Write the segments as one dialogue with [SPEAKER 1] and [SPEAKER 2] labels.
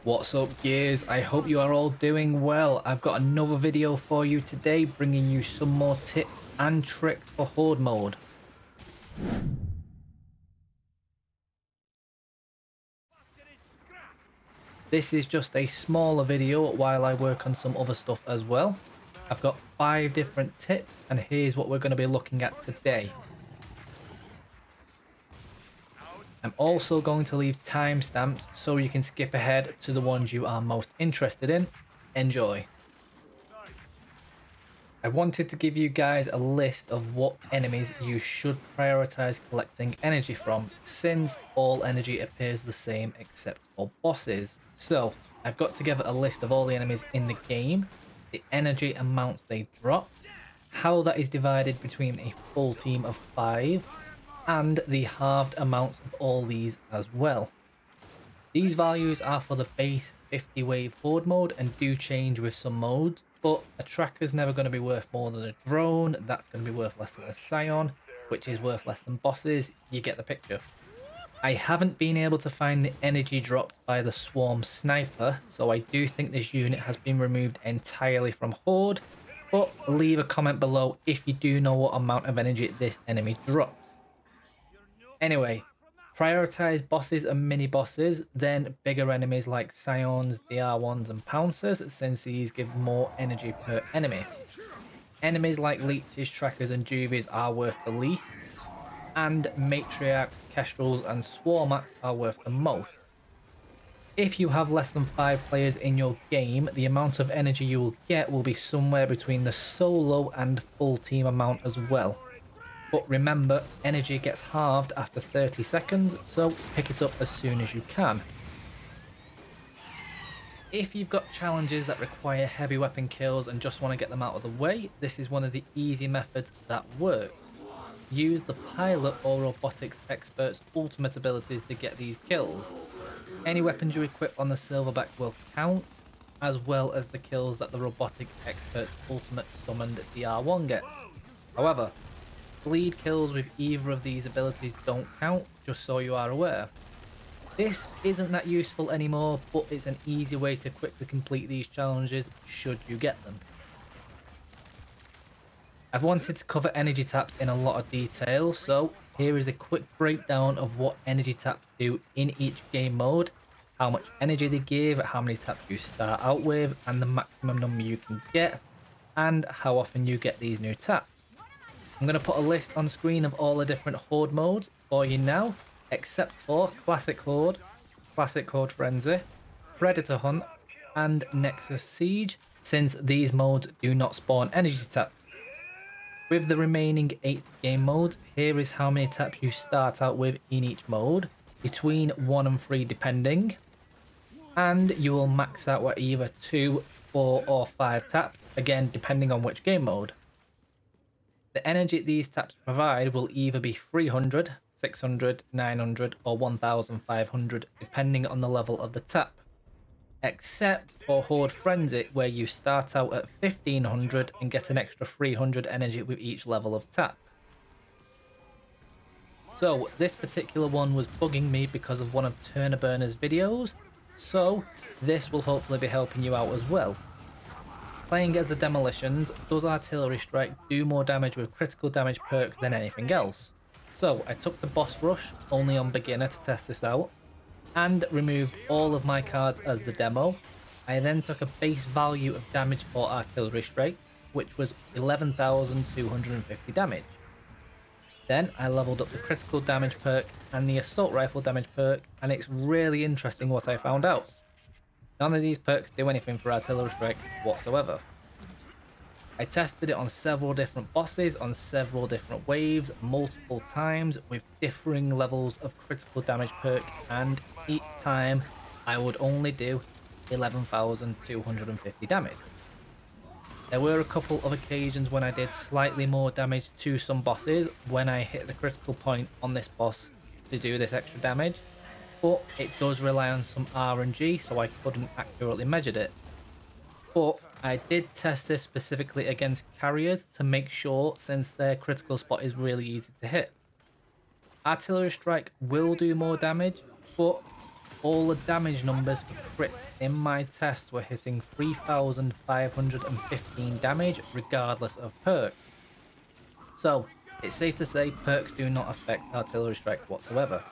[SPEAKER 1] What's up, gears? I hope you are all doing well. I've got another video for you today, bringing you some more tips and tricks for Horde mode. This is just a smaller video while I work on some other stuff as well. I've got 5 different tips, and here's what we're going to be looking at today. I'm also going to leave timestamps so you can skip ahead to the ones you are most interested in. Enjoy. I wanted to give you guys a list of what enemies you should prioritize collecting energy from, since all energy appears the same except for bosses. So I've got together a list of all the enemies in the game, the energy amounts they drop, how that is divided between a full team of 5, and the halved amounts of all these as well. These values are for the base 50 wave Horde mode and do change with some modes, but a tracker's never going to be worth more than a drone, that's going to be worth less than a scion, which is worth less than bosses. You get the picture. I haven't been able to find the energy dropped by the swarm sniper, so I do think this unit has been removed entirely from Horde, but leave a comment below if you do know what amount of energy this enemy drops. Anyway, prioritize bosses and mini bosses, then bigger enemies like scions, DR1s and pouncers, since these give more energy per enemy. Enemies like leeches, trackers and juvies are worth the least, and matriarchs, kestrels and swarmats are worth the most. If you have less than 5 players in your game, the amount of energy you will get will be somewhere between the solo and full team amount as well. But remember, energy gets halved after 30 seconds, so pick it up as soon as you can. If you've got challenges that require heavy weapon kills and just want to get them out of the way, this is one of the easy methods that works. Use the pilot or robotics expert's ultimate abilities to get these kills. Any weapons you equip on the silverback will count, as well as the kills that the robotic expert's ultimate summoned DR1 gets. However, bleed kills with either of these abilities don't count, just so you are aware. This isn't that useful anymore, but it's an easy way to quickly complete these challenges should you get them. I've wanted to cover energy taps in a lot of detail, so here is a quick breakdown of what energy taps do in each game mode, how much energy they give, how many taps you start out with, and the maximum number you can get, and how often you get these new taps. I'm going to put a list on screen of all the different Horde modes for you now, except for Classic Horde Frenzy, Predator Hunt, and Nexus Siege, since these modes do not spawn energy taps. With the remaining 8 game modes, here is how many taps you start out with in each mode, between 1 and 3 depending, and you will max out at either 2, 4 or 5 taps, again depending on which game mode. The energy these taps provide will either be 300, 600, 900 or 1500 depending on the level of the tap. Except for Horde Frenzy, where you start out at 1500 and get an extra 300 energy with each level of tap. So this particular one was bugging me because of one of Turnerburner's videos, so this will hopefully be helping you out as well. Playing as the Demolitions, does Artillery Strike do more damage with critical damage perk than anything else? So I took the Boss Rush, only on beginner to test this out, and removed all of my cards as the demo. I then took a base value of damage for Artillery Strike, which was 11,250 damage. Then I leveled up the critical damage perk and the assault rifle damage perk, and it's really interesting what I found out. None of these perks do anything for Artillery Strike whatsoever. I tested it on several different bosses, on several different waves, multiple times, with differing levels of critical damage perk, and each time I would only do 11,250 damage. There were a couple of occasions when I did slightly more damage to some bosses when I hit the critical point on this boss to do this extra damage, but it does rely on some RNG, so I couldn't accurately measure it. But I did test this specifically against carriers to make sure, since their critical spot is really easy to hit. Artillery Strike will do more damage, but all the damage numbers for crits in my test were hitting 3,515 damage regardless of perks. So it's safe to say perks do not affect artillery strike whatsoever.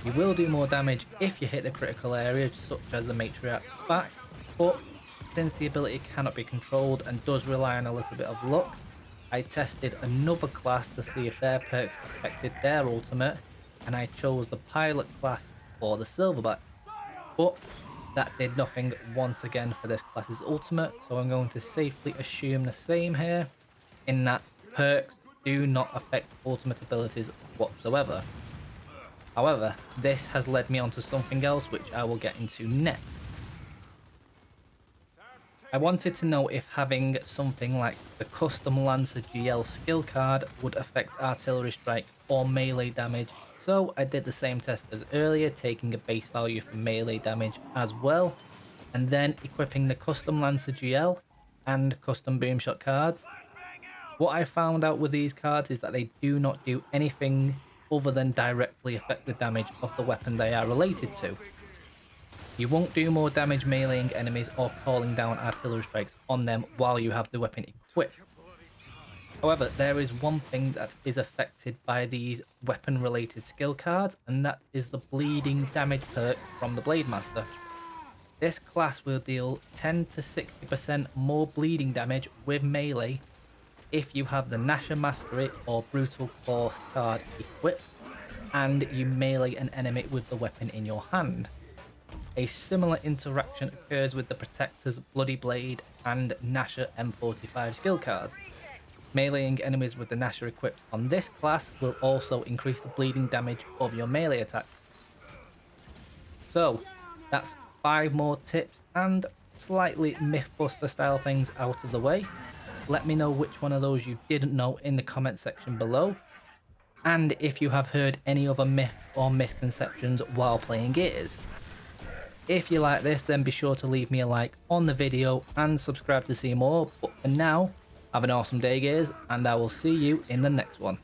[SPEAKER 1] You will do more damage if you hit the critical area, such as the matriarch's back, but since the ability cannot be controlled and does rely on a little bit of luck, I tested another class to see if their perks affected their ultimate, and I chose the pilot class for the silverback. But that did nothing once again for this class's ultimate, so I'm going to safely assume the same here, in that perks do not affect ultimate abilities whatsoever. However, this has led me on to something else which I will get into next. I wanted to know if having something like the custom Lancer GL skill card would affect artillery strike or melee damage, so I did the same test as earlier, taking a base value for melee damage as well, and then equipping the custom Lancer GL and custom Boomshot cards. What I found out with these cards is that they do not do anything other than directly affect the damage of the weapon they are related to. You won't do more damage meleeing enemies or calling down artillery strikes on them while you have the weapon equipped. However, there is one thing that is affected by these weapon related skill cards, and that is the bleeding damage perk from the Blade Master. This class will deal 10 to 60% more bleeding damage with melee if you have the Nasher Mastery or Brutal Force card equipped and you melee an enemy with the weapon in your hand. A similar interaction occurs with the Protector's Bloody Blade and Nasher M45 skill cards. Meleeing enemies with the Nasher equipped on this class will also increase the bleeding damage of your melee attacks. So that's 5 more tips and slightly Mythbuster style things out of the way. Let me know which one of those you didn't know in the comment section below, and if you have heard any other myths or misconceptions while playing Gears. If you like this, then be sure to leave me a like on the video and subscribe to see more, but for now, have an awesome day Gears, and I will see you in the next one.